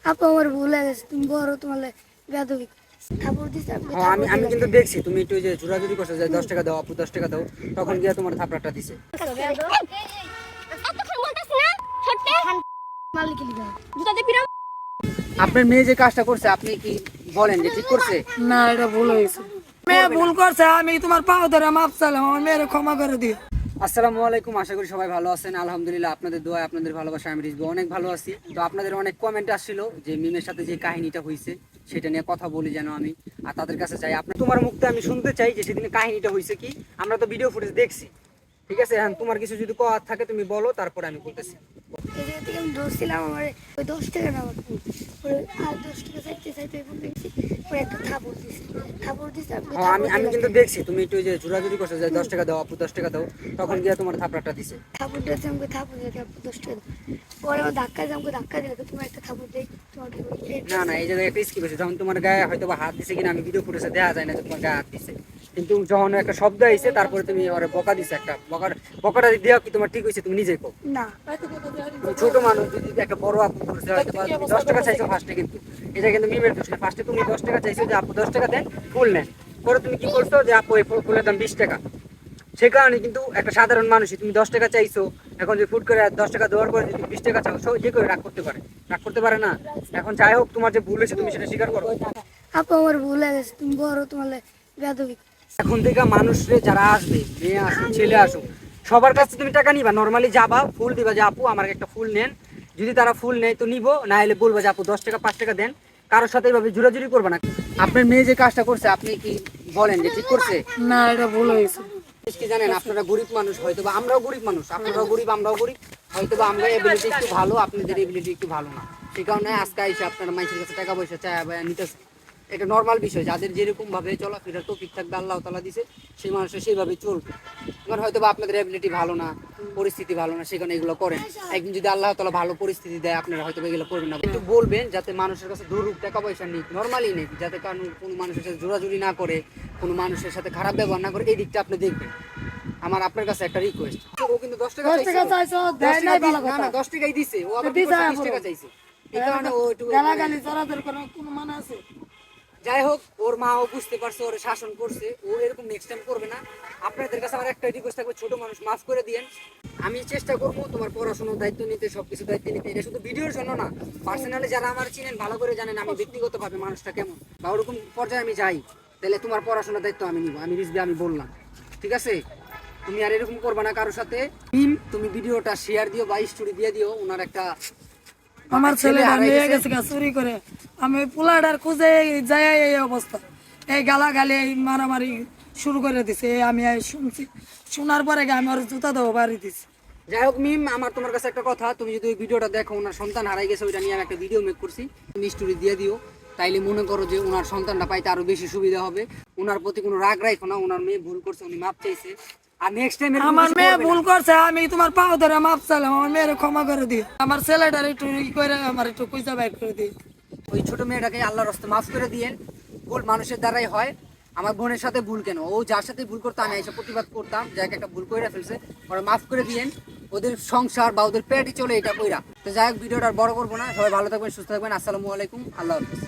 আপু আমার ভুল হয়ে গেছে, তুমি বড়, তোমার বেয়াদবি থাপড় দিছে। আমি কিন্তু দেখছি তুমি একটু যে জোরাজুরি করছো যে 10 টাকা দাও আপু 10 টাকা দাও, তখন গিয়া তোমার থাপড়াটা দিছে। আপনার মেয়ে যে কাজটা করছে আপনি কি বলেন যে ঠিক করছে? না, এটা ভুল হয়েছে। মেয়ে ভুল করছে, আমি তোমার পাও ধরে মাপ চাইলাম, আমার মেয়ের ক্ষমা করে দিও। আসসালামু আলাইকুম, আশা করি সবাই ভালো আছেন। আলহামদুলিল্লাহ, আপনাদের দোয়া আপনাদের ভালোবাসা আমি রিজবি অনেক ভালো আছি। তো আপনাদের অনেক কমেন্ট আসছিল যে মিমের সাথে যে কাহিনীটা হয়েছে সেটা নিয়ে কথা বলি যেন আমি, আর তাদের কাছে চাই আপনার তোমার মুখতে আমি শুনতে চাই যে সেদিন কাহিনীটা হয়েছে কি। আমরা তো ভিডিও ফুটেজ দেখছি, ঠিক আছে? হ্যাঁ, তোমার কিছু যদি কথা থাকে তুমি বলো, তারপরে আমি বলতেছি। এই জায়গা থেকে আমি ধরছিলাম, আমার ওই 10 টাকা না, আমার আর 10 টাকা চাইতে চাইতে দেখছি ওই একটা থাপড় দিছে। হ্যাঁ, আমি কিন্তু দেখছি তুমি একটু যে জোরাজুরি করছো যে 10 টাকা দাও আপু 10 টাকা দাও, তখন গিয়া তোমার থাপড়াটা দিছে। থাপড় দিয়েছে, আমাকে থাপড় দিয়েছে আপু 10 টাকা দাও। পরে আমার ধাক্কা দিয়ে আমাকে ধাক্কা দিলে তুমি একটা থাপড় দেই তোমাকে। না, এই জায়গায় একটা স্কিপ হয়েছে, যখন তোমার গায়ে হয়তো বা হাত দিছে কিনা আমি ভিডিও ফুটেজে দেখা যায় না যে তোমার গায়ে হাত দিছে, কিন্তু যখন একটা শব্দ আইছে তারপরে তুমি ওরে বকা দিছে। একটা বকাটা দেওয়া কি তোমার ঠিক হয়েছে? তুমি নিজেই কো না, তুমি ছোট মানুষ, যদি একটা বড় আপু করছে হয়তো বা তুমি 10 টাকা চাইছো ফার্স্টে, কিন্তু এটা কিন্তু মিমের দোষ না। ফার্স্টে তুমি 10 টাকা চাইছো যে আপু 10 টাকা দেন, ফুল নেন। পরে তুমি কি করছো যে আপু এই ফুলের দাম 20 টাকা। সে কারণে কিন্তু একটা সাধারণ মানুষই তুমি 10 টাকা চাইছো, এখন যে ফুট করে 10 টাকা দেওয়ার পরে যদি 20 টাকা চাও, যে করে রাগ করতে পারে না। এখন যাই হোক, তোমার যে ভুল হয়েছে তুমি সেটা স্বীকার করো। আপু আমার ভুল হয়ে গেছে, তুমি বড়, তোমার বেয়াদবি। এখন থেকে মানুষরে যারা আসবে, মেয়ে আসুক ছেলে আসুক, সবার কাছে তুমি টাকা নিবা, নর্মালি যাবা, ফুল দিবা যে আপু আমার একটা ফুল নেন। যদি তারা ফুল নেয় তো নিবো, না হলে বলবো যে আপু 10 টাকা 5 টাকা দেন। কারোর সাথে এইভাবে জোরাজুরি করবে না। আপনার মেয়ে যে কাজটা করছে আপনি কি বলেন যে ঠিক করছে? না, এটা ভুল হয়েছে। কি জানেন, আপনারা গরিব মানুষ, হয়তো বা আমরাও গরিব মানুষ, আপনারাও গরিব আমরাও গরিব, হয়তো বা আমরা এবিলিটি একটু ভালো, আপনাদের এবিলিটি একটু ভালো না। সেই কারণে আজকে এসে আপনারা মানুষের কাছে টাকা পয়সা চায় নিতেছে। এটা নর্মাল বিষয়, যাদের যেরকম ভাবে চলাফেরা তৌফিক থাকবে আল্লাহ তাআলা দিছে, সেই মানুষের সেইভাবে চলবে। এবার হয়তো বা আপনাদের এবিলিটি ভালো না, পরিস্থিতি ভালো না, সেখানে এগুলো করেন। একদিন যদি আল্লাহ তাআলা ভালো পরিস্থিতি দেয়, আপনারা হয়তো এগুলো করবেন না। একটু বলবেন যাতে মানুষের কাছে দূর টাকা পয়সা নিক, নর্মালি নেই, যাতে কারণ কোনো মানুষের সাথে জোরাজুরি না করে, কোনো মানুষের সাথে খারাপ ব্যবহার না করে, এই দিকটা আপনি দেখবেন। আমার আপনার কাছে একটা রিকোয়েস্ট। ও কিন্তু 10 টাকা চাইছো, দেয় নাই, ভালো কথা। না 10 টাকাই দিছে, ও আবার 20 টাকা চাইছে। এই কারণে ও একটু গালাগালি চড়াদের কোনো মানে আছে? যাই হোক, ওর মাও বুঝতে পারছে, ওর শাসন করছে, ও এরকম নেক্সট টাইম করবে না। আপনাদের কাছে আমার একটা রিকোয়েস্ট থাকবে, ছোট মানুষ মাফ করে দিয়েন। আমি চেষ্টা করবো তোমার পড়াশোনার দায়িত্ব নিতে, সবকিছু দায়িত্ব নিতে। এটা শুধু ভিডিওর জন্য না, পার্সোনালি যারা আমার চিনেন ভালো করে জানেন আমি ব্যক্তিগতভাবে মানুষটা কেমন, বা ওরকম পর্যায়ে আমি যাই, তাহলে তোমার পড়াশোনার দায়িত্ব আমি নিব। আমি রিজবি, আমি বললাম, ঠিক আছে? তুমি আর এরকম করবে না কারোর সাথে। তুমি ভিডিওটা শেয়ার দিও বা স্টোরি দিয়ে দিও। ওনার একটা আমার ছেলেটা নিয়ে গেছে চুরি করে, আমি পোলাটার খুঁজে যাই, এই অবস্থা, এই গালাগালি, এই মারামারি শুরু করে দিছে। আমি শুনছি, শোনার পরে আমি আর জুতা দেবো বাড়ি দিছি। যাই হোক মিম, আমার তোমার কাছে একটা কথা, তুমি যদি ওই ভিডিওটা দেখো, ওনার সন্তান হারাই গেছে, ওইটা নিয়ে আমি একটা ভিডিও মেক করছি, তুমি স্টোরি দিয়ে দিও। তাইলে মনে করো যে ওনার সন্তানটা পাইতে আরো বেশি সুবিধা হবে। ওনার প্রতি কোনো রাগ রাখো না, ওনার মেয়ে ভুল করছে, উনি মাপ চাইছে। আর নেক্সট টাইম আমার মেয়ে ভুল করছে, আমি তোমার পাও ধরে মাপ চাইলাম, আমার মেয়ের ক্ষমা করে দিও। আমার ছেলেটার একটু করে আমার একটু কুইজা বাইর করে দিই। ওই ছোট মেয়েটাকে আল্লাহর রাস্তায় মাফ করে দিয়েন। ভুল মানুষের দ্বারাই হয়। আমার বোনের সাথে ভুল কেন, ও যার সাথে ভুল করতো আমি এসে প্রতিবাদ করতাম, যাকে একটা ভুল করে ফেলছে, ওরা মাফ করে দিয়েন। ওদের সংসার বা ওদের পেটই চলে এটা কইরা। তো যাই হোক, ভিডিওটা আর বড় করবো না। সবাই ভালো থাকবেন, সুস্থ থাকবেন। আসসালামু আলাইকুম, আল্লাহ হাফেজ।